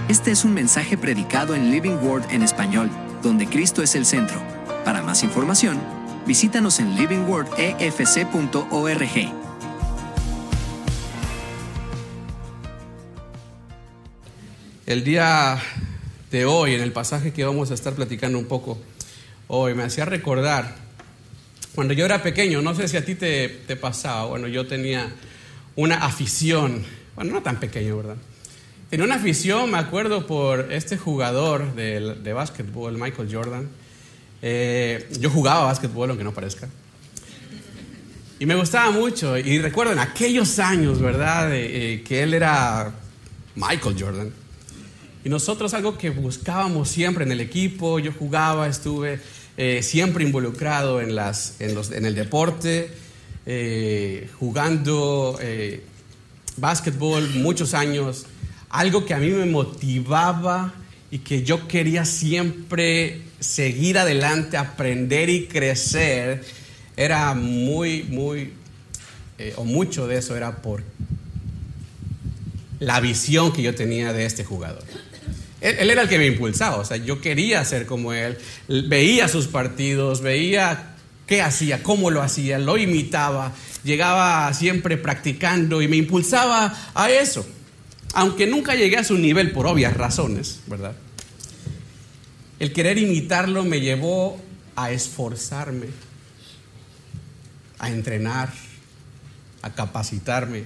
Este es un mensaje predicado en Living Word en español, donde Cristo es el centro. Para más información, visítanos en livingwordefc.org. El día de hoy, en el pasaje que vamos a estar platicando un poco hoy, me hacía recordar cuando yo era pequeño. No sé si a ti te pasaba. Bueno, yo tenía una afición, bueno, no tan pequeño, ¿verdad? Tenía una afición, me acuerdo, por este jugador de básquetbol, Michael Jordan. Yo jugaba básquetbol, aunque no parezca. Y me gustaba mucho. Y recuerdo en aquellos años, ¿verdad? Que él era Michael Jordan. Y nosotros, algo que buscábamos siempre en el equipo, yo jugaba, estuve siempre involucrado en el deporte, jugando básquetbol muchos años. Algo que a mí me motivaba y que yo quería siempre seguir adelante, aprender y crecer, era mucho de eso era por la visión que yo tenía de este jugador. Él era el que me impulsaba, o sea, yo quería ser como él, veía sus partidos, veía qué hacía, cómo lo hacía, lo imitaba, llegaba siempre practicando y me impulsaba a eso. Aunque nunca llegué a su nivel por obvias razones, ¿verdad? El querer imitarlo me llevó a esforzarme, a entrenar, a capacitarme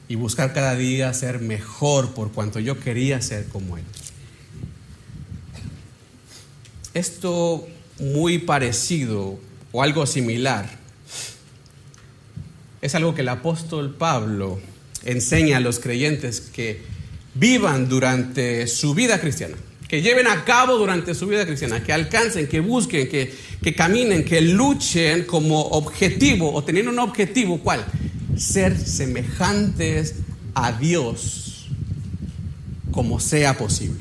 y buscar cada día ser mejor por cuanto yo quería ser como él. Esto muy parecido o algo similar es algo que el apóstol Pablo enseña a los creyentes que vivan durante su vida cristiana, que lleven a cabo durante su vida cristiana, que alcancen, que busquen, que caminen, que luchen como objetivo o teniendo un objetivo, ¿cuál? Ser semejantes a Dios como sea posible.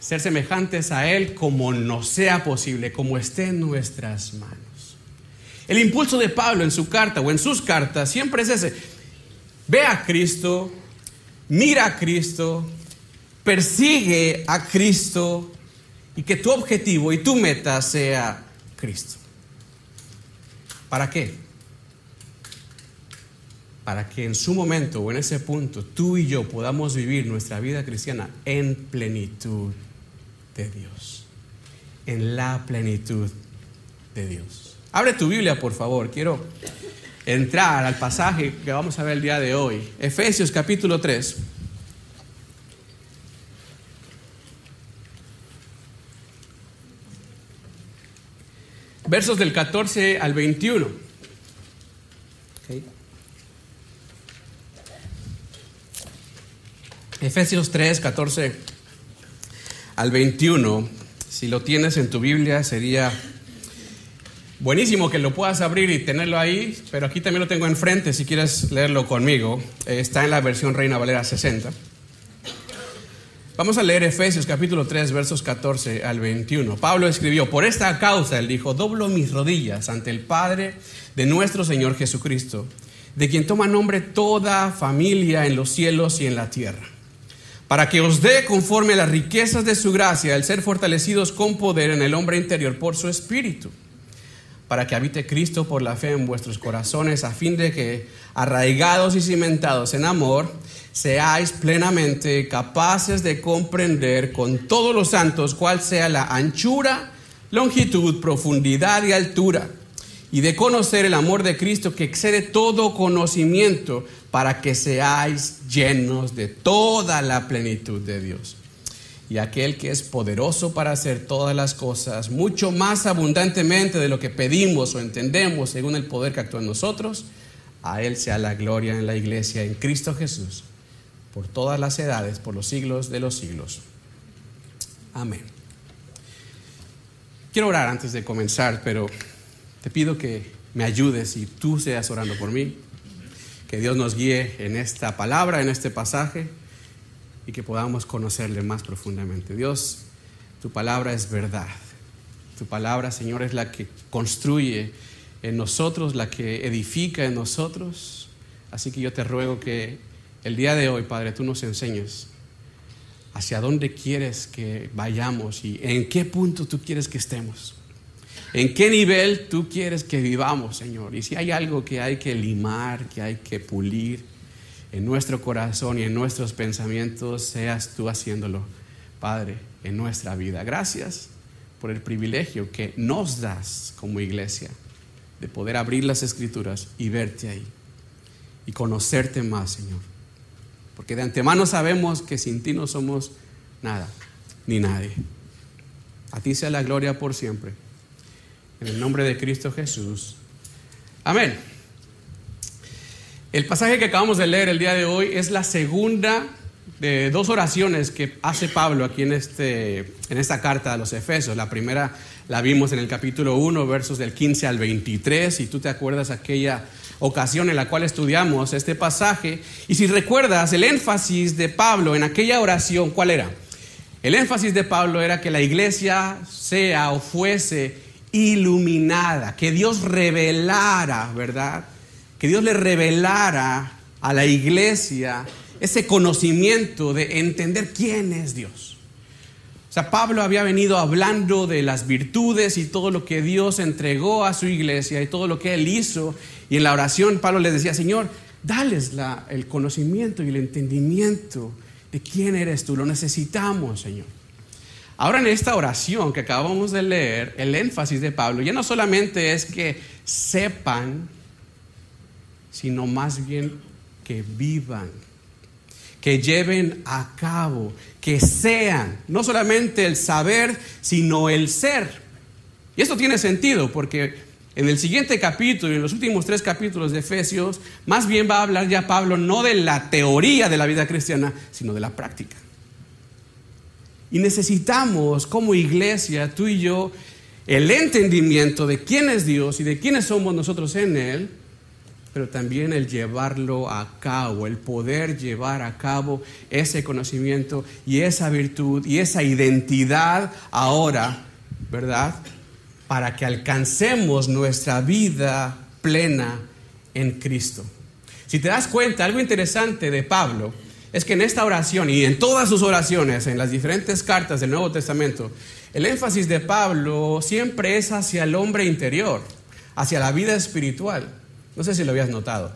Ser semejantes a Él como nos sea posible, como esté en nuestras manos. El impulso de Pablo en su carta o en sus cartas siempre es ese: ve a Cristo, mira a Cristo, persigue a Cristo y que tu objetivo y tu meta sea Cristo. ¿Para qué? Para que en su momento o en ese punto tú y yo podamos vivir nuestra vida cristiana en plenitud de Dios, en la plenitud de Dios. Abre tu Biblia, por favor. Quiero entrar al pasaje que vamos a ver el día de hoy, Efesios capítulo 3. Versos del 14 al 21. Okay. Efesios 3, 14 al 21. Si lo tienes en tu Biblia, sería buenísimo que lo puedas abrir y tenerlo ahí, pero aquí también lo tengo enfrente si quieres leerlo conmigo. Está en la versión Reina Valera 60. Vamos a leer Efesios capítulo 3, versos 14 al 21. Pablo escribió: por esta causa, él dijo, doblo mis rodillas ante el Padre de nuestro Señor Jesucristo, de quien toma nombre toda familia en los cielos y en la tierra, para que os dé conforme a las riquezas de su gracia el ser fortalecidos con poder en el hombre interior por su Espíritu, para que habite Cristo por la fe en vuestros corazones, a fin de que, arraigados y cimentados en amor, seáis plenamente capaces de comprender con todos los santos cuál sea la anchura, longitud, profundidad y altura, y de conocer el amor de Cristo que excede todo conocimiento, para que seáis llenos de toda la plenitud de Dios. Y aquel que es poderoso para hacer todas las cosas mucho más abundantemente de lo que pedimos o entendemos, según el poder que actúa en nosotros, a Él sea la gloria en la iglesia, en Cristo Jesús, por todas las edades, por los siglos de los siglos. Amén. Quiero orar antes de comenzar, pero te pido que me ayudes y tú seas orando por mí. Que Dios nos guíe en esta palabra, en este pasaje, y que podamos conocerle más profundamente. Dios, tu palabra es verdad. Tu palabra, Señor, es la que construye en nosotros, la que edifica en nosotros. Así que yo te ruego que el día de hoy, Padre, tú nos enseñes hacia dónde quieres que vayamos y en qué punto tú quieres que estemos. En qué nivel tú quieres que vivamos, Señor. Y si hay algo que hay que limar, que hay que pulir en nuestro corazón y en nuestros pensamientos, seas tú haciéndolo, Padre, en nuestra vida. Gracias por el privilegio que nos das como iglesia de poder abrir las Escrituras y verte ahí y conocerte más, Señor. Porque de antemano sabemos que sin ti no somos nada, ni nadie. A ti sea la gloria por siempre. En el nombre de Cristo Jesús. Amén. El pasaje que acabamos de leer el día de hoy es la segunda de dos oraciones que hace Pablo aquí en esta carta a los Efesios. La primera la vimos en el capítulo 1, versos del 15 al 23. Y tú te acuerdas aquella ocasión en la cual estudiamos este pasaje. Y si recuerdas, el énfasis de Pablo en aquella oración, ¿cuál era? El énfasis de Pablo era que la iglesia sea o fuese iluminada, que Dios revelara, ¿verdad? Que Dios le revelara a la iglesia ese conocimiento de entender quién es Dios. O sea, Pablo había venido hablando de las virtudes y todo lo que Dios entregó a su iglesia y todo lo que Él hizo. Y en la oración Pablo les decía, Señor, dales el conocimiento y el entendimiento de quién eres tú. Lo necesitamos, Señor. Ahora en esta oración que acabamos de leer, el énfasis de Pablo ya no solamente es que sepan, sino más bien que vivan, que lleven a cabo, que sean, no solamente el saber, sino el ser. Y esto tiene sentido porque en el siguiente capítulo y en los últimos 3 capítulos de Efesios, más bien va a hablar ya Pablo no de la teoría de la vida cristiana, sino de la práctica. Y necesitamos como iglesia, tú y yo, el entendimiento de quién es Dios y de quiénes somos nosotros en Él, pero también el llevarlo a cabo, el poder llevar a cabo ese conocimiento y esa virtud y esa identidad ahora, ¿verdad? Para que alcancemos nuestra vida plena en Cristo. Si te das cuenta, algo interesante de Pablo es que en esta oración y en todas sus oraciones, en las diferentes cartas del Nuevo Testamento, el énfasis de Pablo siempre es hacia el hombre interior, hacia la vida espiritual. No sé si lo habías notado.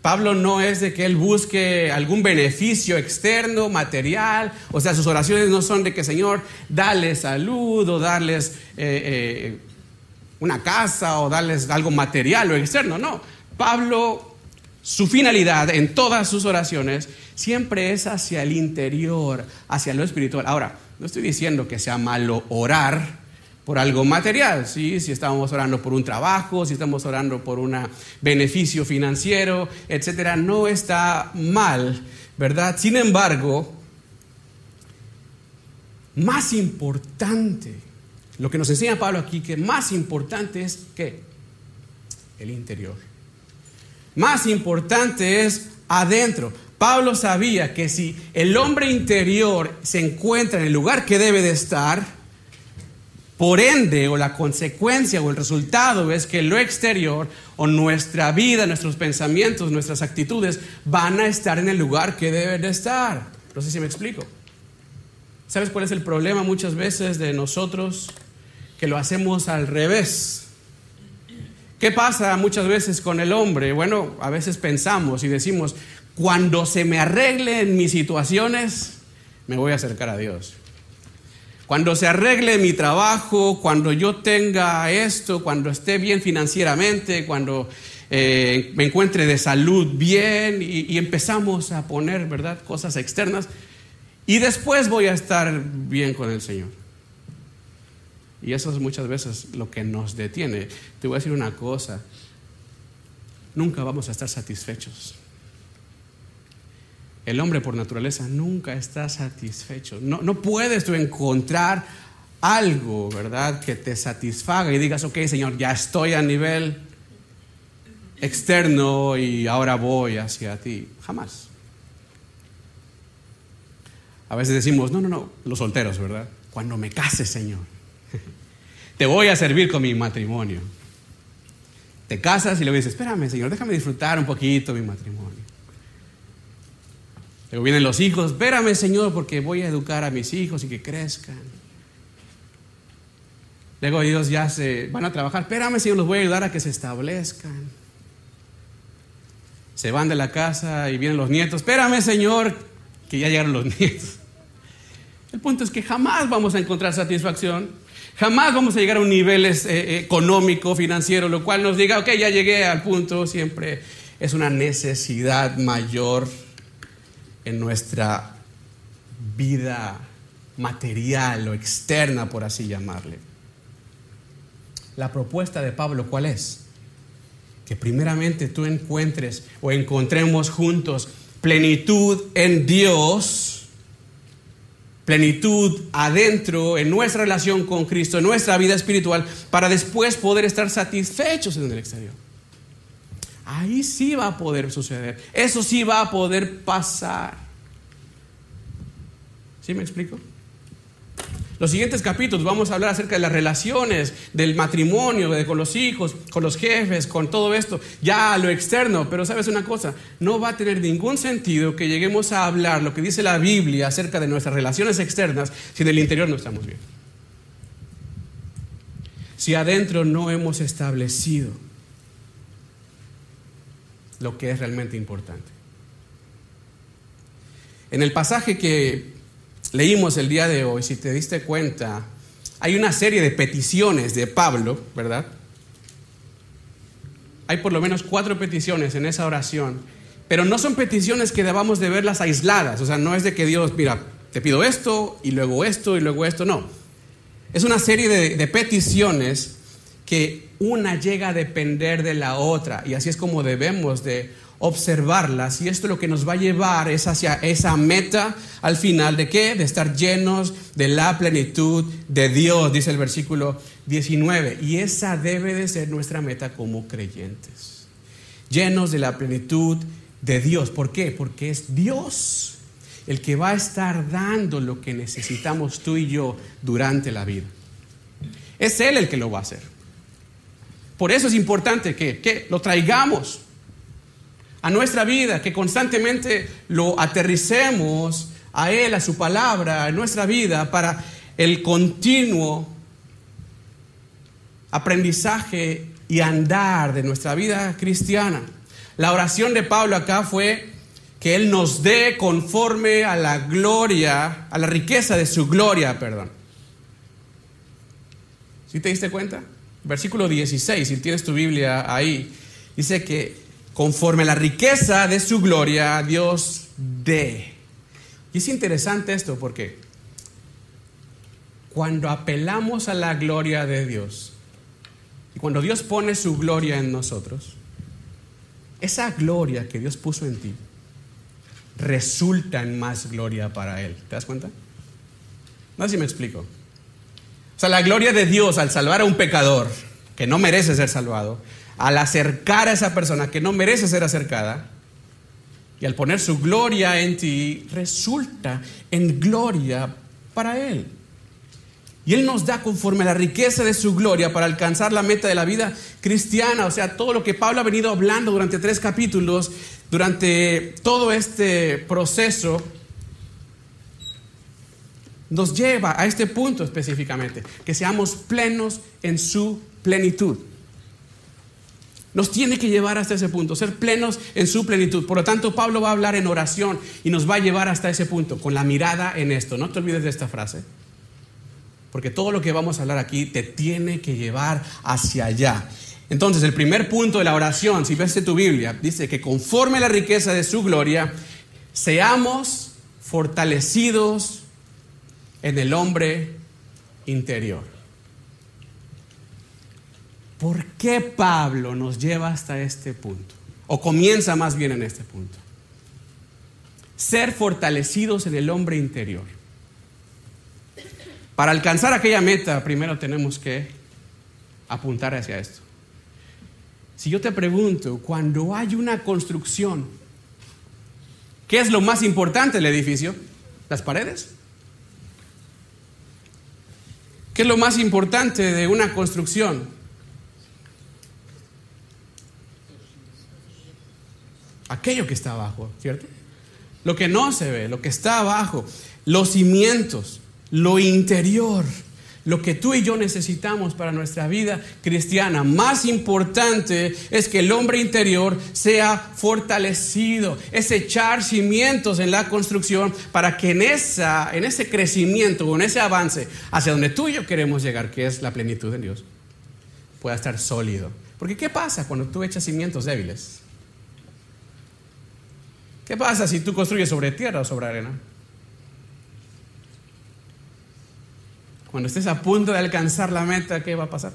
Pablo no es de que él busque algún beneficio externo, material. O sea, sus oraciones no son de que, Señor, dale salud o darles una casa o darles algo material o externo. No, Pablo, su finalidad en todas sus oraciones siempre es hacia el interior, hacia lo espiritual. Ahora, no estoy diciendo que sea malo orar por algo material, ¿sí? Si estamos orando por un trabajo, si estamos orando por un beneficio financiero, etcétera, no está mal, ¿verdad? Sin embargo, más importante, lo que nos enseña Pablo aquí, que más importante es ¿qué? El interior. Más importante es adentro. Pablo sabía que si el hombre interior se encuentra en el lugar que debe de estar, por ende, o la consecuencia o el resultado es que lo exterior o nuestra vida, nuestros pensamientos, nuestras actitudes van a estar en el lugar que deben de estar. No sé si me explico. ¿Sabes cuál es el problema muchas veces de nosotros? Que lo hacemos al revés. ¿Qué pasa muchas veces con el hombre? Bueno, a veces pensamos y decimos, cuando se me arreglen mis situaciones, me voy a acercar a Dios. Cuando se arregle mi trabajo, cuando yo tenga esto, cuando esté bien financieramente, cuando me encuentre de salud bien y empezamos a poner, ¿verdad?, cosas externas y después voy a estar bien con el Señor. Y eso es muchas veces lo que nos detiene. Te voy a decir una cosa, nunca vamos a estar satisfechos. El hombre por naturaleza nunca está satisfecho. No puedes tú encontrar algo, ¿verdad?, que te satisfaga y digas, ok, Señor, ya estoy a nivel externo y ahora voy hacia ti. Jamás. A veces decimos, no, los solteros, ¿verdad? Cuando me case, Señor, te voy a servir con mi matrimonio. Te casas y le dices, espérame, Señor, déjame disfrutar un poquito mi matrimonio. Luego vienen los hijos, espérame Señor porque voy a educar a mis hijos y que crezcan. Luego ellos ya se van a trabajar, espérame Señor, los voy a ayudar a que se establezcan. Se van de la casa y vienen los nietos, espérame Señor, que ya llegaron los nietos. El punto es que jamás vamos a encontrar satisfacción, jamás vamos a llegar a un nivel económico, financiero, lo cual nos diga, ok, ya llegué al punto. Siempre es una necesidad mayor en nuestra vida material o externa, por así llamarle. La propuesta de Pablo, ¿cuál es? Que primeramente tú encuentres o encontremos juntos plenitud en Dios, plenitud adentro en nuestra relación con Cristo, en nuestra vida espiritual, para después poder estar satisfechos en el exterior. Ahí sí va a poder suceder, eso sí va a poder pasar. ¿Sí me explico? Los siguientes capítulos vamos a hablar acerca de las relaciones, del matrimonio, con los hijos, con los jefes, con todo esto, ya a lo externo. Pero sabes una cosa, no va a tener ningún sentido que lleguemos a hablar lo que dice la Biblia acerca de nuestras relaciones externas si en el interior no estamos bien. Si adentro no hemos establecido lo que es realmente importante. En el pasaje que leímos el día de hoy, si te diste cuenta, hay una serie de peticiones de Pablo, ¿verdad? Hay por lo menos 4 peticiones en esa oración, pero no son peticiones que debamos de verlas aisladas. O sea, no es de que Dios, mira, te pido esto y luego esto y luego esto, no. Es una serie de peticiones que una llega a depender de la otra, y así es como debemos de observarlas, y esto lo que nos va a llevar es hacia esa meta al final de ¿qué? De estar llenos de la plenitud de Dios, dice el versículo 19, y esa debe de ser nuestra meta como creyentes, llenos de la plenitud de Dios. ¿Por qué? Porque es Dios el que va a estar dando lo que necesitamos tú y yo durante la vida. Es Él el que lo va a hacer. Por eso es importante que lo traigamos a nuestra vida, que constantemente lo aterricemos a Él, a su palabra, en nuestra vida, para el continuo aprendizaje y andar de nuestra vida cristiana. La oración de Pablo acá fue que Él nos dé conforme a la gloria, a la riqueza de su gloria, perdón. ¿Sí te diste cuenta? Versículo 16, si tienes tu Biblia ahí, dice que conforme a la riqueza de su gloria, Dios dé. Y es interesante esto porque cuando apelamos a la gloria de Dios y cuando Dios pone su gloria en nosotros, esa gloria que Dios puso en ti resulta en más gloria para Él. ¿Te das cuenta? No sé si me explico. O sea, la gloria de Dios al salvar a un pecador que no merece ser salvado, al acercar a esa persona que no merece ser acercada, y al poner su gloria en ti, resulta en gloria para Él. Y Él nos da conforme a la riqueza de su gloria para alcanzar la meta de la vida cristiana. O sea, todo lo que Pablo ha venido hablando durante 3 capítulos, durante todo este proceso, nos lleva a este punto específicamente, que seamos plenos en su plenitud. Nos tiene que llevar hasta ese punto, ser plenos en su plenitud. Por lo tanto, Pablo va a hablar en oración y nos va a llevar hasta ese punto, con la mirada en esto. No te olvides de esta frase, porque todo lo que vamos a hablar aquí te tiene que llevar hacia allá. Entonces, el primer punto de la oración, si ves tu Biblia, dice que conforme a la riqueza de su gloria, seamos fortalecidos en el hombre interior. ¿Por qué Pablo nos lleva hasta este punto? O comienza más bien en este punto. Ser fortalecidos en el hombre interior. Para alcanzar aquella meta, primero tenemos que apuntar hacia esto. Si yo te pregunto, cuando hay una construcción, ¿qué es lo más importante del edificio? ¿Las paredes? ¿Qué es lo más importante de una construcción? Aquello que está abajo, ¿cierto? lo que no se ve, lo que está abajo, los cimientos, lo interior, lo que tú y yo necesitamos para nuestra vida cristiana. Más importante es que el hombre interior sea fortalecido, es echar cimientos en la construcción para que en ese crecimiento o en ese avance hacia donde tú y yo queremos llegar, que es la plenitud de Dios, pueda estar sólido. Porque ¿qué pasa cuando tú echas cimientos débiles? ¿Qué pasa si tú construyes sobre tierra o sobre arena? Cuando estés a punto de alcanzar la meta, ¿qué va a pasar?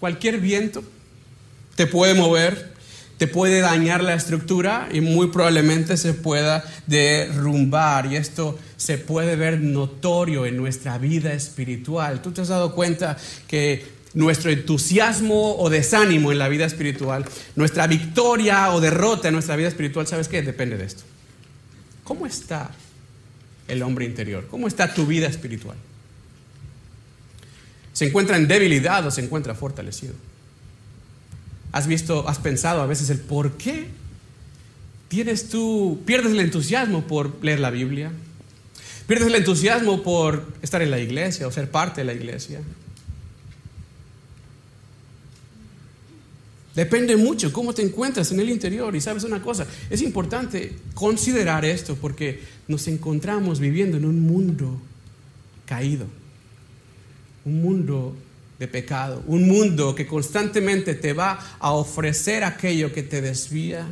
Cualquier viento te puede mover, te puede dañar la estructura y muy probablemente se pueda derrumbar. Y esto se puede ver notorio en nuestra vida espiritual. ¿Tú te has dado cuenta que nuestro entusiasmo o desánimo en la vida espiritual, nuestra victoria o derrota en nuestra vida espiritual, ¿sabes qué? Depende de esto. ¿Cómo está el hombre interior? ¿Cómo está tu vida espiritual? ¿Se encuentra en debilidad o se encuentra fortalecido? ¿Has pensado a veces el por qué pierdes el entusiasmo por leer la Biblia? ¿Pierdes el entusiasmo por estar en la iglesia o ser parte de la iglesia? Depende mucho cómo te encuentras en el interior. Y sabes una cosa, es importante considerar esto porque nos encontramos viviendo en un mundo caído, un mundo de pecado, un mundo que constantemente te va a ofrecer aquello que te desvía,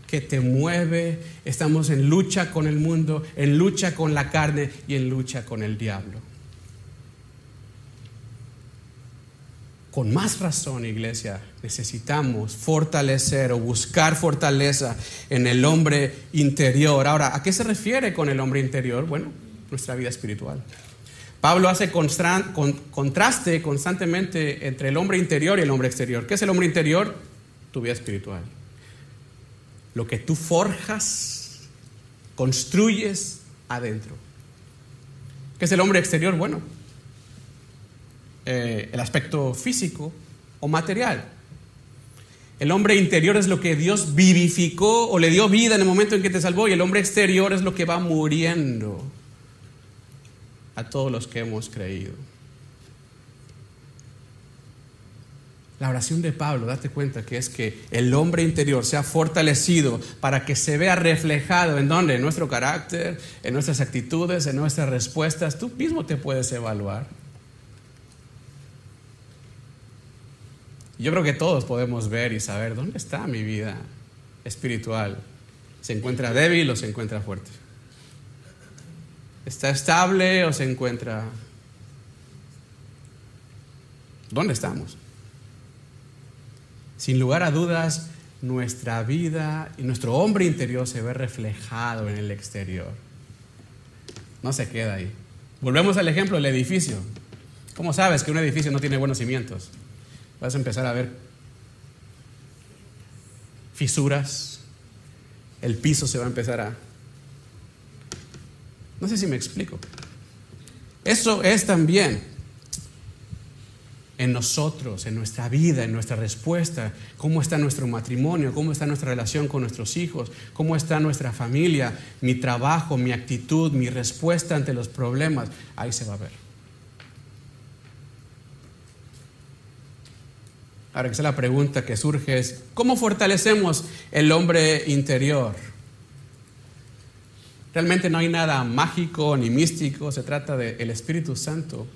que te mueve. Estamos en lucha con el mundo, en lucha con la carne y en lucha con el diablo. Con más razón, iglesia, necesitamos fortalecer o buscar fortaleza en el hombre interior. Ahora, ¿a qué se refiere con el hombre interior? Bueno, nuestra vida espiritual. Pablo hace contraste constantemente entre el hombre interior y el hombre exterior. ¿Qué es el hombre interior? Tu vida espiritual. Lo que tú forjas, construyes adentro. ¿Qué es el hombre exterior? Bueno, el aspecto físico o material. El hombre interior es lo que Dios vivificó o le dio vida en el momento en que te salvó, y el hombre exterior es lo que va muriendo a todos los que hemos creído. La oración de Pablo, date cuenta que es que el hombre interior sea fortalecido para que se vea reflejado ¿en dónde? En nuestro carácter, en nuestras actitudes, en nuestras respuestas. Tú mismo te puedes evaluar. Yo creo que todos podemos ver y saber dónde está mi vida espiritual. ¿Se encuentra débil o se encuentra fuerte? ¿Está estable o se encuentra? ¿Dónde estamos? Sin lugar a dudas, nuestra vida y nuestro hombre interior se ve reflejado en el exterior. No se queda ahí. Volvemos al ejemplo del edificio. ¿Cómo sabes que un edificio no tiene buenos cimientos? Vas a empezar a ver fisuras, el piso se va a empezar a... No sé si me explico. Eso es también en nosotros, en nuestra vida, en nuestra respuesta. ¿Cómo está nuestro matrimonio? ¿Cómo está nuestra relación con nuestros hijos? ¿Cómo está nuestra familia? Mi trabajo, mi actitud, mi respuesta ante los problemas. Ahí se va a ver. Ahora, que la pregunta que surge es, ¿cómo fortalecemos el hombre interior? Realmente no hay nada mágico ni místico, se trata del Espíritu Santo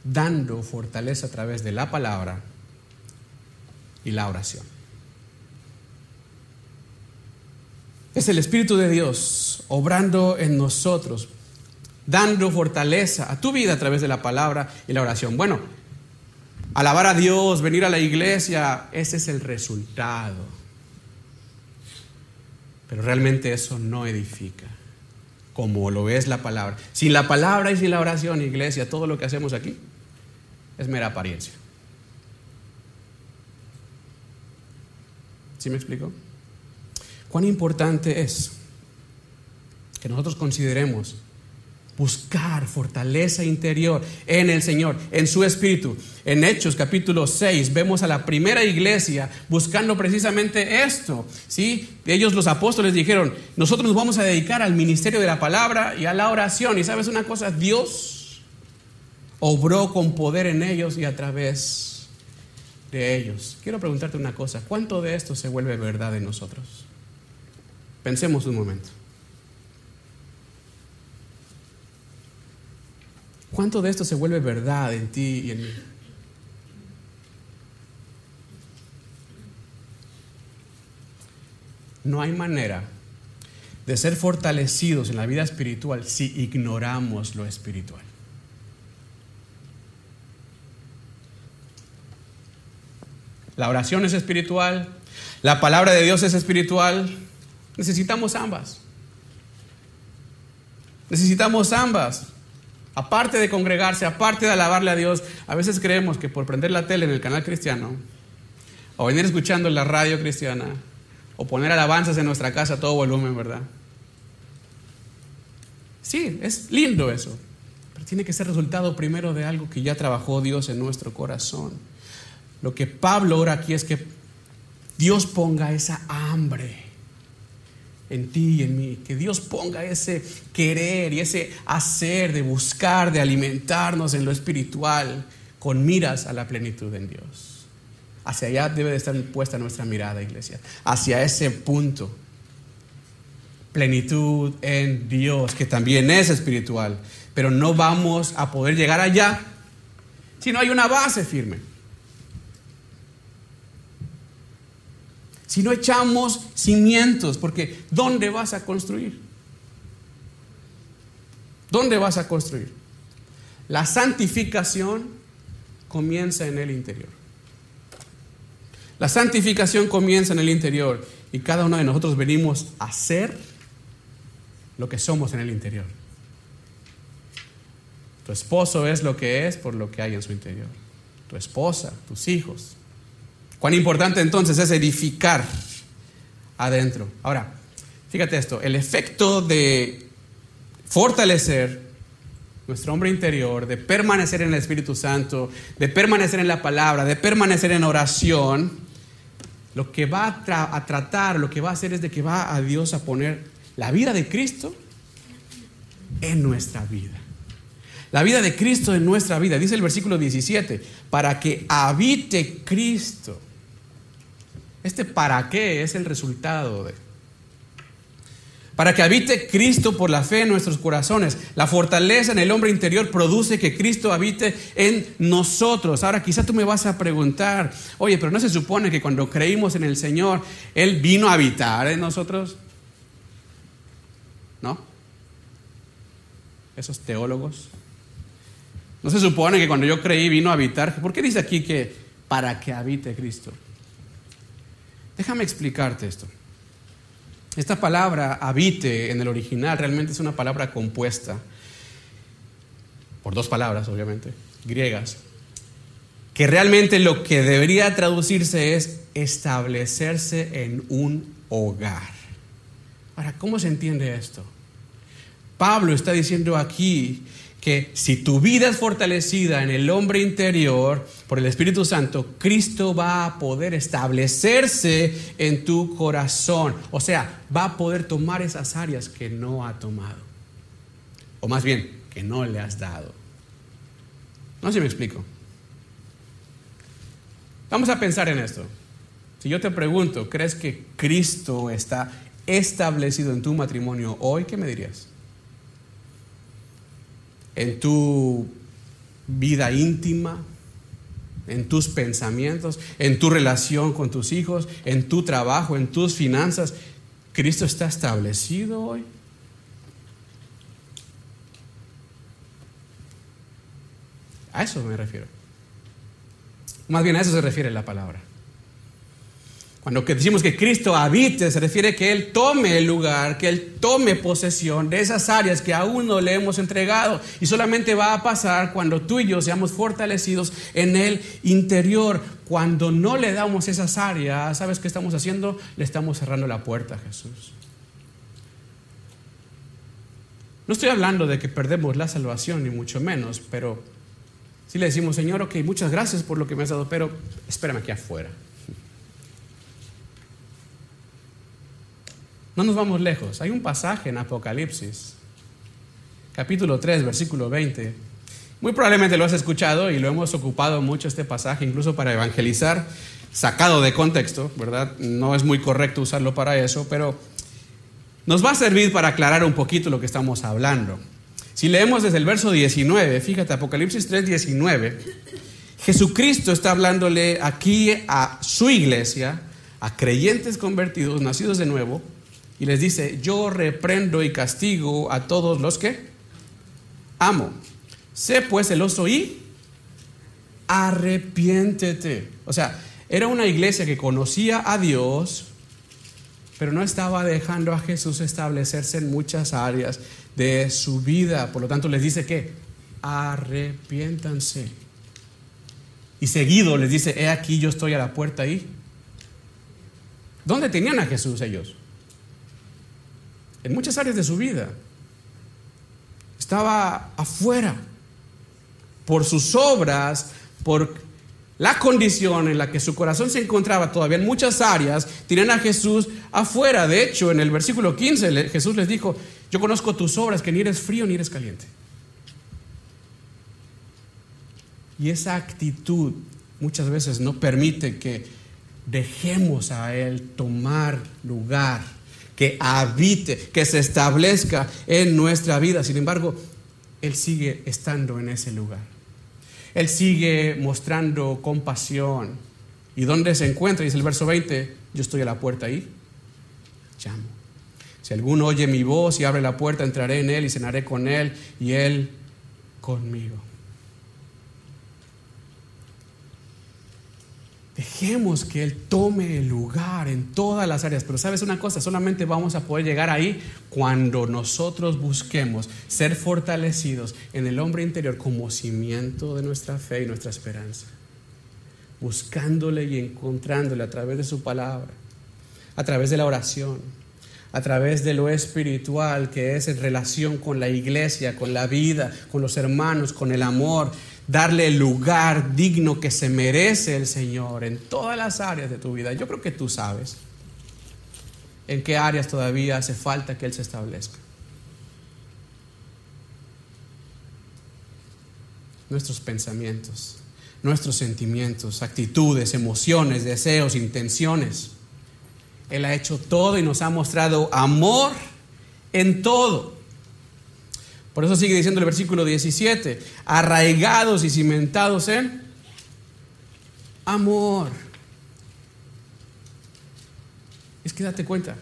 dando fortaleza a través de la palabra y la oración. Es el Espíritu de Dios obrando en nosotros, dando fortaleza a tu vida a través de la palabra y la oración. Bueno, alabar a Dios, venir a la iglesia, ese es el resultado. Pero realmente eso no edifica, como lo es la palabra. Sin la palabra y sin la oración, iglesia, todo lo que hacemos aquí es mera apariencia. ¿Sí me explico? ¿Cuán importante es que nosotros consideremos Buscar fortaleza interior en el Señor, en su Espíritu. En Hechos capítulo 6 vemos a la primera iglesia buscando precisamente esto, ¿sí? Ellos, los apóstoles, dijeron: nosotros nos vamos a dedicar al ministerio de la palabra y a la oración. Y ¿sabes una cosa? Dios obró con poder en ellos y a través de ellos. Quiero preguntarte una cosa: ¿cuánto de esto se vuelve verdad en nosotros? Pensemos un momento. ¿Cuánto de esto se vuelve verdad en ti y en mí? No hay manera de ser fortalecidos en la vida espiritual si ignoramos lo espiritual. La oración es espiritual, la palabra de Dios es espiritual. Necesitamos ambas. Necesitamos ambas. Aparte de congregarse, aparte de alabarle a Dios, a veces creemos que por prender la tele en el canal cristiano, o venir escuchando en la radio cristiana, o poner alabanzas en nuestra casa a todo volumen, ¿verdad? Sí, es lindo eso, pero tiene que ser resultado primero de algo que ya trabajó Dios en nuestro corazón. Lo que Pablo ora aquí es que Dios ponga esa hambre en ti y en mí, que Dios ponga ese querer y ese hacer de buscar, de alimentarnos en lo espiritual con miras a la plenitud en Dios. Hacia allá debe de estar puesta nuestra mirada, iglesia, hacia ese punto. Plenitud en Dios, que también es espiritual, pero no vamos a poder llegar allá si no hay una base firme. Si no echamos cimientos, porque ¿dónde vas a construir? ¿Dónde vas a construir? La santificación comienza en el interior. La santificación comienza en el interior y cada uno de nosotros venimos a ser lo que somos en el interior. Tu esposo es lo que es por lo que hay en su interior. Tu esposa, tus hijos. Cuán importante entonces es edificar adentro. Ahora, fíjate esto, el efecto de fortalecer nuestro hombre interior, de permanecer en el Espíritu Santo, de permanecer en la palabra, de permanecer en oración, lo que va a tratar, lo que va a hacer es de que va a Dios a poner la vida de Cristo en nuestra vida. La vida de Cristo en nuestra vida. Dice el versículo 17, para que habite Cristo. Este para qué es el resultado de... Para que habite Cristo por la fe en nuestros corazones. La fortaleza en el hombre interior produce que Cristo habite en nosotros. Ahora quizá tú me vas a preguntar, oye, pero ¿no se supone que cuando creímos en el Señor, Él vino a habitar en nosotros? ¿No? Esos teólogos. ¿No se supone que cuando yo creí vino a habitar? ¿Por qué dice aquí que para que habite Cristo? Déjame explicarte esto. Esta palabra habite en el original realmente es una palabra compuesta por dos palabras, obviamente, griegas, que realmente lo que debería traducirse es establecerse en un hogar. Ahora, ¿cómo se entiende esto? Pablo está diciendo aquí que si tu vida es fortalecida en el hombre interior por el Espíritu Santo, Cristo va a poder establecerse en tu corazón. O sea, va a poder tomar esas áreas que no ha tomado. O más bien, que no le has dado. No sé si me explico. Vamos a pensar en esto. Si yo te pregunto, ¿crees que Cristo está establecido en tu matrimonio hoy? ¿Qué me dirías? En tu vida íntima, en tus pensamientos, en tu relación con tus hijos, en tu trabajo, en tus finanzas, ¿Cristo está establecido hoy? A eso me refiero. Más bien a eso se refiere la palabra. Cuando decimos que Cristo habite, se refiere que Él tome el lugar, que Él tome posesión de esas áreas que aún no le hemos entregado. Y solamente va a pasar cuando tú y yo seamos fortalecidos en el interior. Cuando no le damos esas áreas, ¿sabes qué estamos haciendo? Le estamos cerrando la puerta a Jesús. No estoy hablando de que perdemos la salvación, ni mucho menos, pero si le decimos, Señor, ok, muchas gracias por lo que me has dado, pero espérame aquí afuera. No nos vamos lejos. Hay un pasaje en Apocalipsis, capítulo 3, versículo 20. Muy probablemente lo has escuchado y lo hemos ocupado mucho este pasaje, incluso para evangelizar, sacado de contexto, ¿verdad? No es muy correcto usarlo para eso, pero nos va a servir para aclarar un poquito lo que estamos hablando. Si leemos desde el verso 19, fíjate, Apocalipsis 3, 19, Jesucristo está hablándole aquí a su iglesia, a creyentes convertidos, nacidos de nuevo, y les dice, yo reprendo y castigo a todos los que amo. Sé pues celoso y arrepiéntete. O sea, era una iglesia que conocía a Dios, pero no estaba dejando a Jesús establecerse en muchas áreas de su vida. Por lo tanto, les dice que arrepiéntanse. Y seguido les dice, he aquí yo estoy a la puerta ahí. ¿Dónde tenían a Jesús ellos? En muchas áreas de su vida. Estaba afuera. Por sus obras, por la condición en la que su corazón se encontraba todavía en muchas áreas, tenían a Jesús afuera. De hecho, en el versículo 15, Jesús les dijo, yo conozco tus obras, que ni eres frío ni eres caliente. Y esa actitud muchas veces no permite que dejemos a Él tomar lugar, que habite, que se establezca en nuestra vida. Sin embargo, Él sigue estando en ese lugar. Él sigue mostrando compasión. ¿Y dónde se encuentra? Dice el verso 20, yo estoy a la puerta ahí, llamo. Si alguno oye mi voz y abre la puerta, entraré en él y cenaré con él y él conmigo. Dejemos que Él tome el lugar en todas las áreas. Pero ¿sabes una cosa? Solamente vamos a poder llegar ahí cuando nosotros busquemos ser fortalecidos en el hombre interior como cimiento de nuestra fe y nuestra esperanza. Buscándole y encontrándole a través de su palabra, a través de la oración, a través de lo espiritual, que es en relación con la iglesia, con la vida, con los hermanos, con el amor. Darle el lugar digno que se merece el Señor en todas las áreas de tu vida. Yo creo que tú sabes en qué áreas todavía hace falta que Él se establezca. Nuestros pensamientos, nuestros sentimientos, actitudes, emociones, deseos, intenciones. Él ha hecho todo y nos ha mostrado amor en todo. Por eso sigue diciendo el versículo 17, arraigados y cimentados en amor. Es que date cuenta,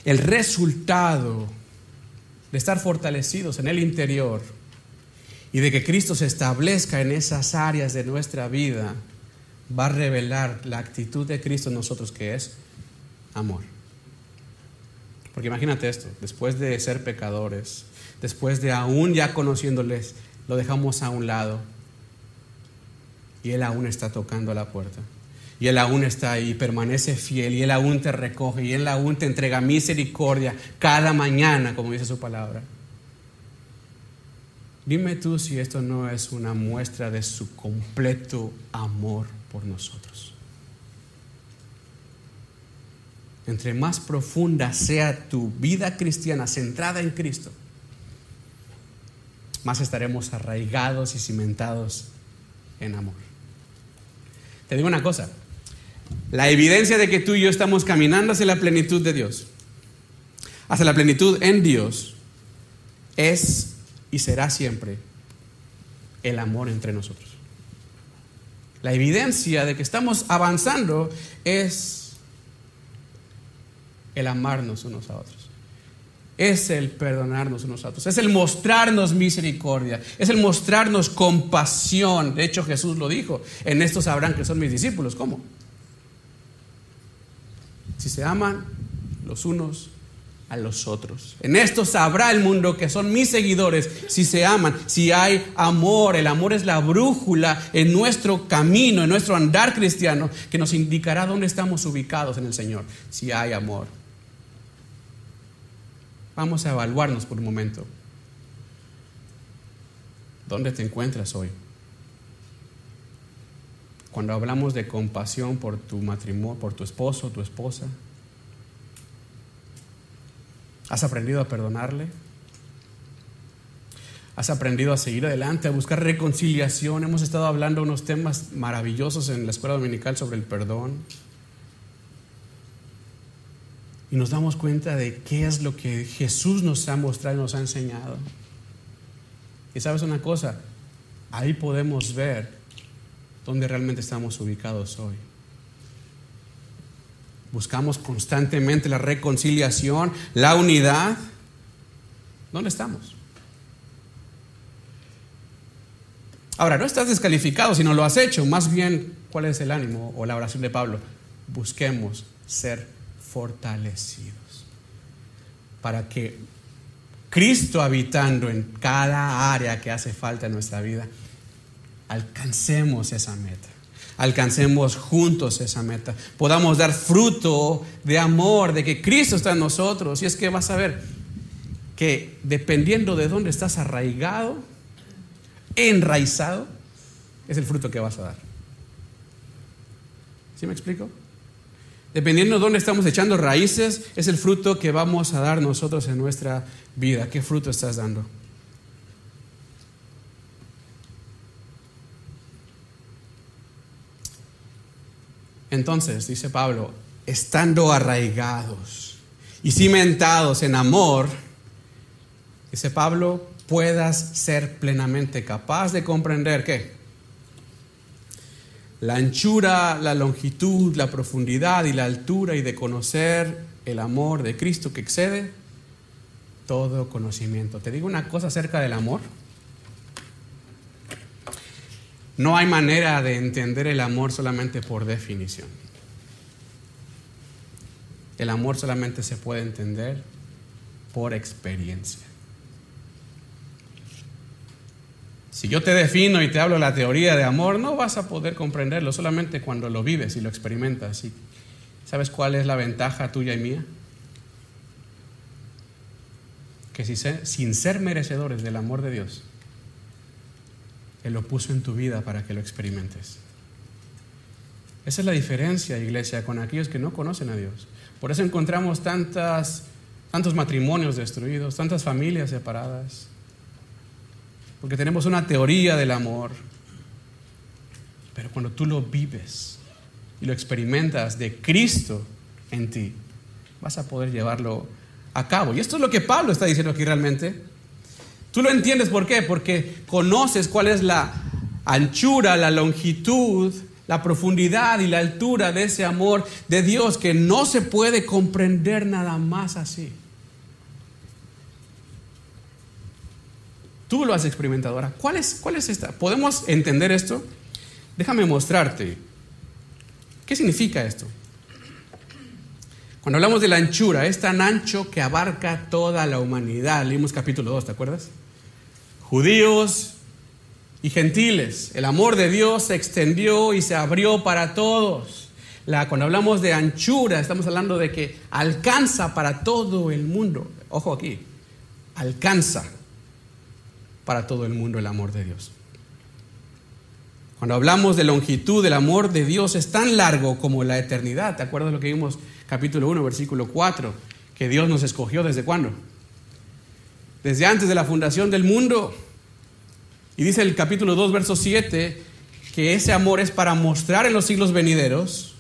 el resultado de estar fortalecidos en el interior y de que Cristo se establezca en esas áreas de nuestra vida va a revelar la actitud de Cristo en nosotros, que es amor. Porque imagínate esto, después de ser pecadores, después de aún ya conociéndoles, lo dejamos a un lado y Él aún está tocando a la puerta. Y Él aún está ahí, permanece fiel, y Él aún te recoge, y Él aún te entrega misericordia cada mañana, como dice su palabra. Dime tú si esto no es una muestra de su completo amor por nosotros. Entre más profunda sea tu vida cristiana centrada en Cristo, más estaremos arraigados y cimentados en amor. Te digo una cosa, la evidencia de que tú y yo estamos caminando hacia la plenitud de Dios, hacia la plenitud en Dios, es y será siempre el amor entre nosotros. La evidencia de que estamos avanzando es el amarnos unos a otros, es el perdonarnos unos a otros, es el mostrarnos misericordia, es el mostrarnos compasión. De hecho, Jesús lo dijo, en estos sabrán que son mis discípulos. ¿Cómo? Si se aman los unos a los otros. En esto sabrá el mundo que son mis seguidores, si se aman, si hay amor. El amor es la brújula en nuestro camino, en nuestro andar cristiano, que nos indicará dónde estamos ubicados en el Señor, si hay amor. Vamos a evaluarnos por un momento. ¿Dónde te encuentras hoy? Cuando hablamos de compasión por tu matrimonio, por tu esposo o tu esposa, ¿has aprendido a perdonarle? ¿Has aprendido a seguir adelante, a buscar reconciliación? Hemos estado hablando unos temas maravillosos en la escuela dominical sobre el perdón. Y nos damos cuenta de qué es lo que Jesús nos ha mostrado y nos ha enseñado. Y sabes una cosa, ahí podemos ver dónde realmente estamos ubicados hoy. Buscamos constantemente la reconciliación, la unidad. ¿Dónde estamos? Ahora, no estás descalificado si no lo has hecho. Más bien, ¿cuál es el ánimo o la oración de Pablo? Busquemos ser fortalecidos para que Cristo, habitando en cada área que hace falta en nuestra vida, alcancemos esa meta, alcancemos juntos esa meta, podamos dar fruto de amor, de que Cristo está en nosotros. Y es que vas a ver que dependiendo de dónde estás arraigado, enraizado, es el fruto que vas a dar. ¿Sí me explico? Dependiendo de dónde estamos echando raíces, es el fruto que vamos a dar nosotros en nuestra vida. ¿Qué fruto estás dando? Entonces, dice Pablo, estando arraigados y cimentados en amor, dice Pablo, puedas ser plenamente capaz de comprender ¿qué? La anchura, la longitud, la profundidad y la altura, y de conocer el amor de Cristo que excede todo conocimiento. Te digo una cosa acerca del amor. No hay manera de entender el amor solamente por definición. El amor solamente se puede entender por experiencia. Si yo te defino y te hablo de la teoría de amor, no vas a poder comprenderlo solamente cuando lo vives y lo experimentas. ¿Y sabes cuál es la ventaja tuya y mía? Que sin ser merecedores del amor de Dios, Él lo puso en tu vida para que lo experimentes. Esa es la diferencia, iglesia, con aquellos que no conocen a Dios. Por eso encontramos tantos matrimonios destruidos, tantas familias separadas. Porque tenemos una teoría del amor. Pero cuando tú lo vives y lo experimentas de Cristo en ti, vas a poder llevarlo a cabo. Y esto es lo que Pablo está diciendo aquí realmente. Tú lo entiendes, ¿por qué? Porque conoces cuál es la anchura, la longitud, la profundidad y la altura de ese amor de Dios que no se puede comprender nada más así. Tú lo has experimentado. Ahora, ¿cuál es esta? ¿Podemos entender esto? Déjame mostrarte. ¿Qué significa esto? Cuando hablamos de la anchura, es tan ancho que abarca toda la humanidad. Leímos capítulo 2, ¿te acuerdas? Judíos y gentiles. El amor de Dios se extendió y se abrió para todos. Cuando hablamos de anchura, estamos hablando de que alcanza para todo el mundo. Ojo aquí, alcanza para todo el mundo el amor de Dios. Cuando hablamos de longitud, el amor de Dios es tan largo como la eternidad. ¿Te acuerdas lo que vimos capítulo 1, versículo 4? Que Dios nos escogió ¿desde cuándo? Desde antes de la fundación del mundo. Y dice el capítulo 2, verso 7, que ese amor es para mostrar en los siglos venideros,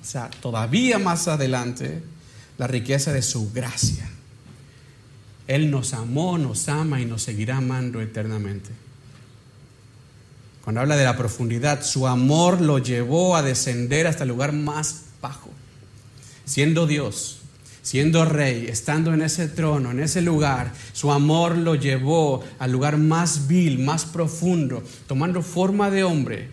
o sea, todavía más adelante, la riqueza de su gracia. Él nos amó, nos ama y nos seguirá amando eternamente. Cuando habla de la profundidad, su amor lo llevó a descender hasta el lugar más bajo. Siendo Dios, siendo Rey, estando en ese trono, en ese lugar, su amor lo llevó al lugar más vil, más profundo, tomando forma de hombre,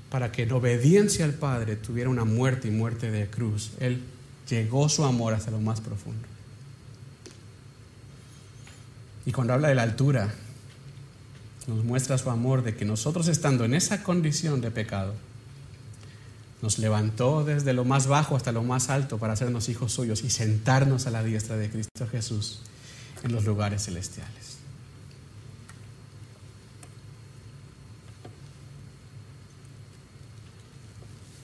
para que en obediencia al Padre tuviera una muerte y muerte de cruz. Él llegó su amor hasta lo más profundo. Y cuando habla de la altura, nos muestra su amor de que nosotros, estando en esa condición de pecado, Nos levantó desde lo más bajo hasta lo más alto para hacernos hijos suyos y sentarnos a la diestra de Cristo Jesús en los lugares celestiales.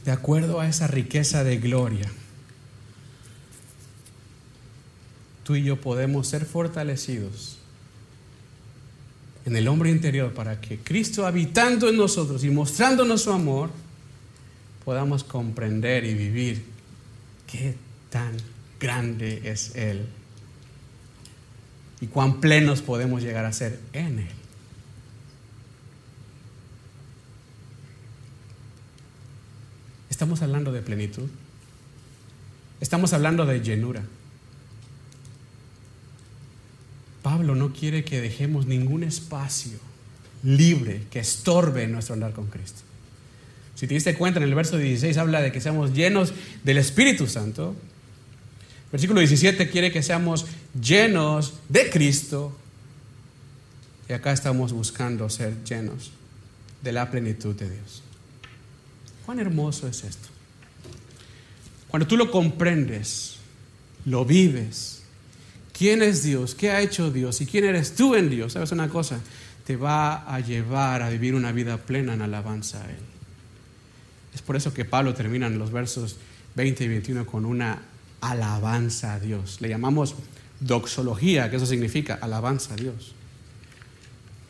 De acuerdo a esa riqueza de gloria, tú y yo podemos ser fortalecidos en el hombre interior para que Cristo, habitando en nosotros y mostrándonos su amor, podamos comprender y vivir qué tan grande es Él y cuán plenos podemos llegar a ser en Él. Estamos hablando de plenitud. Estamos hablando de llenura. Pablo no quiere que dejemos ningún espacio libre que estorbe en nuestro andar con Cristo. Si te diste cuenta, en el verso 16 habla de que seamos llenos del Espíritu Santo. Versículo 17 quiere que seamos llenos de Cristo. Y acá estamos buscando ser llenos de la plenitud de Dios. ¿Cuán hermoso es esto? Cuando tú lo comprendes, lo vives, quién es Dios, qué ha hecho Dios y quién eres tú en Dios, ¿sabes una cosa? Te va a llevar a vivir una vida plena en alabanza a Él. Es por eso que Pablo termina en los versos 20 y 21 con una alabanza a Dios. Le llamamos doxología, que eso significa alabanza a Dios.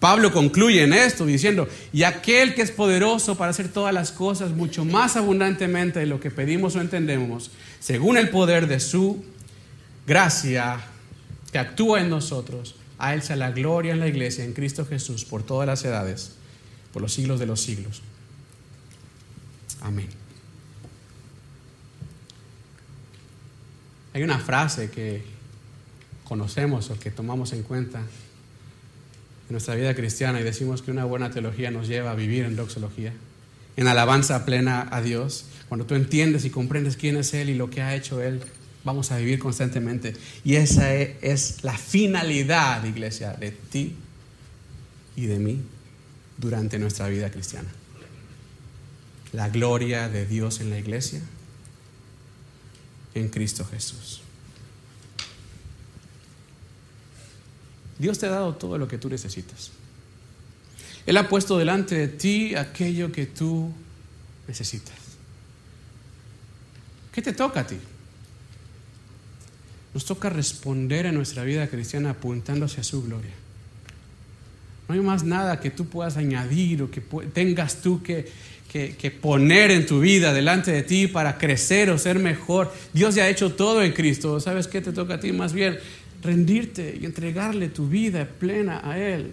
Pablo concluye en esto diciendo: y aquel que es poderoso para hacer todas las cosas mucho más abundantemente de lo que pedimos o entendemos, según el poder de su gracia que actúa en nosotros, a Él sea la gloria en la iglesia, en Cristo Jesús, por todas las edades, por los siglos de los siglos. Amén. Hay una frase que conocemos o que tomamos en cuenta en nuestra vida cristiana y decimos que una buena teología nos lleva a vivir en doxología, en alabanza plena a Dios. Cuando tú entiendes y comprendes quién es Él y lo que ha hecho Él, vamos a vivir constantemente. Y esa es la finalidad, iglesia, de ti y de mí durante nuestra vida cristiana. La gloria de Dios en la iglesia, en Cristo Jesús. Dios te ha dado todo lo que tú necesitas. Él ha puesto delante de ti aquello que tú necesitas. ¿Qué te toca a ti? Nos toca responder a nuestra vida cristiana apuntando hacia su gloria. No hay más nada que tú puedas añadir o que tengas tú que poner en tu vida delante de ti para crecer o ser mejor. Dios ya ha hecho todo en Cristo. ¿Sabes qué te toca a ti? Más bien rendirte y entregarle tu vida plena a Él.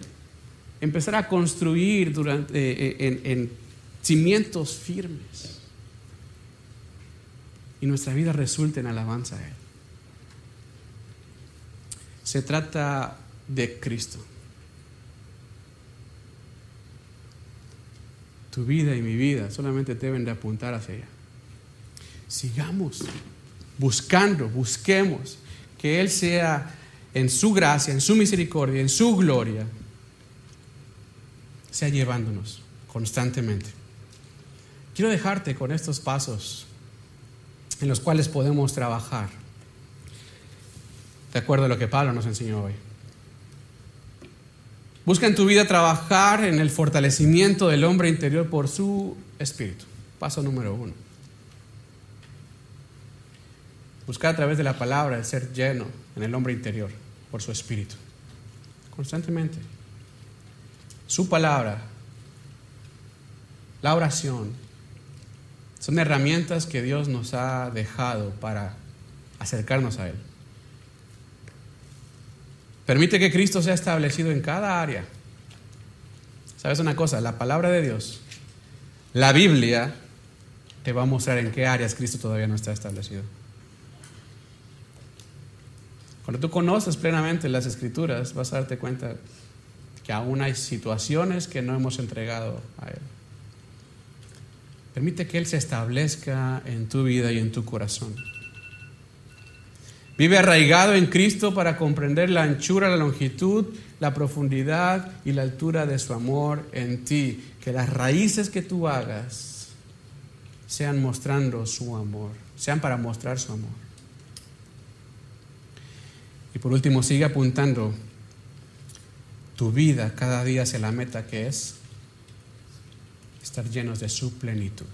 Empezar a construir en cimientos firmes. Y nuestra vida resulte en alabanza a Él. Se trata de Cristo. Tu vida y mi vida solamente deben de apuntar hacia allá. Sigamos busquemos que Él sea en su gracia, en su misericordia, en su gloria, sea llevándonos constantemente. Quiero dejarte con estos pasos en los cuales podemos trabajar de acuerdo a lo que Pablo nos enseñó hoy. Busca en tu vida trabajar en el fortalecimiento del hombre interior por su espíritu. Paso número 1. Buscar a través de la palabra el ser lleno en el hombre interior por su espíritu. Constantemente. Su palabra, la oración, son herramientas que Dios nos ha dejado para acercarnos a Él. Permite que Cristo sea establecido en cada área. ¿Sabes una cosa? La palabra de Dios, la Biblia, te va a mostrar en qué áreas Cristo todavía no está establecido. Cuando tú conoces plenamente las Escrituras, vas a darte cuenta que aún hay situaciones que no hemos entregado a Él. Permite que Él se establezca en tu vida y en tu corazón. Vive arraigado en Cristo para comprender la anchura, la longitud, la profundidad y la altura de su amor en ti. Que las raíces que tú hagas sean mostrando su amor, sean para mostrar su amor. Y por último, sigue apuntando tu vida cada día hacia la meta, que es estar llenos de su plenitud.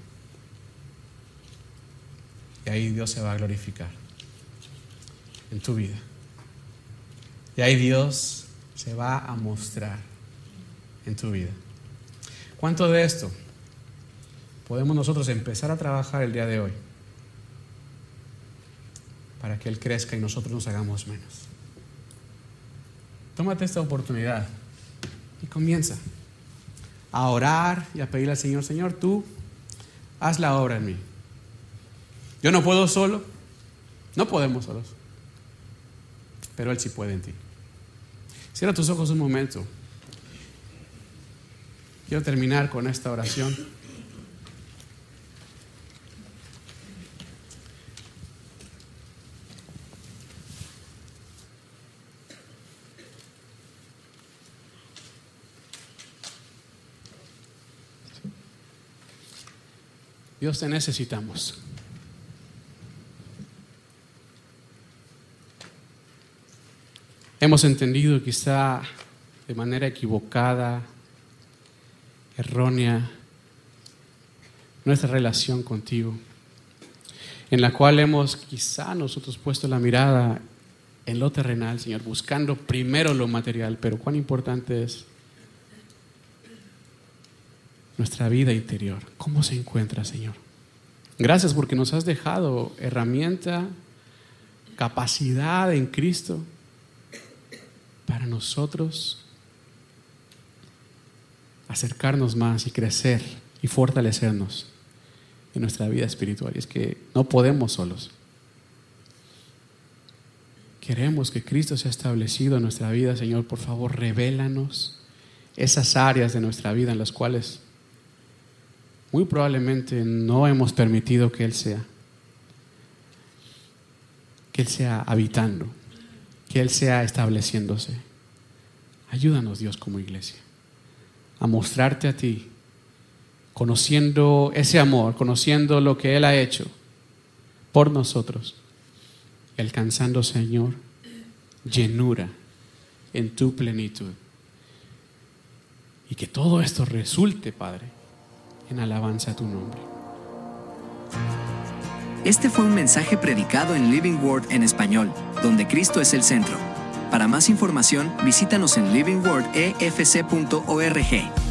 Y ahí Dios se va a glorificar en tu vida. Y ahí Dios se va a mostrar en tu vida. ¿Cuánto de esto podemos nosotros empezar a trabajar el día de hoy para que Él crezca y nosotros nos hagamos menos? Tómate esta oportunidad y comienza a orar y a pedirle al Señor: Señor, tú haz la obra en mí. Yo no puedo solo, no podemos solos, pero Él sí puede en ti. Cierra tus ojos un momento. Quiero terminar con esta oración. Dios, te necesitamos. Hemos entendido quizá de manera equivocada, errónea, nuestra relación contigo, en la cual hemos quizá nosotros puesto la mirada en lo terrenal, Señor, buscando primero lo material, pero cuán importante es nuestra vida interior. ¿Cómo se encuentra, Señor? Gracias porque nos has dejado herramienta, capacidad en Cristo para nosotros acercarnos más y crecer y fortalecernos en nuestra vida espiritual. Y es que no podemos solos. Queremos que Cristo sea establecido en nuestra vida. Señor, por favor, revélanos esas áreas de nuestra vida en las cuales muy probablemente no hemos permitido que Él sea habitando, que Él sea estableciéndose. Ayúdanos, Dios, como iglesia, a mostrarte a ti, conociendo ese amor, conociendo lo que Él ha hecho por nosotros y alcanzando, Señor, llenura en tu plenitud. Y que todo esto resulte, Padre, en alabanza a tu nombre. Este fue un mensaje predicado en Living Word en español, donde Cristo es el centro. Para más información, visítanos en livingwordefc.org.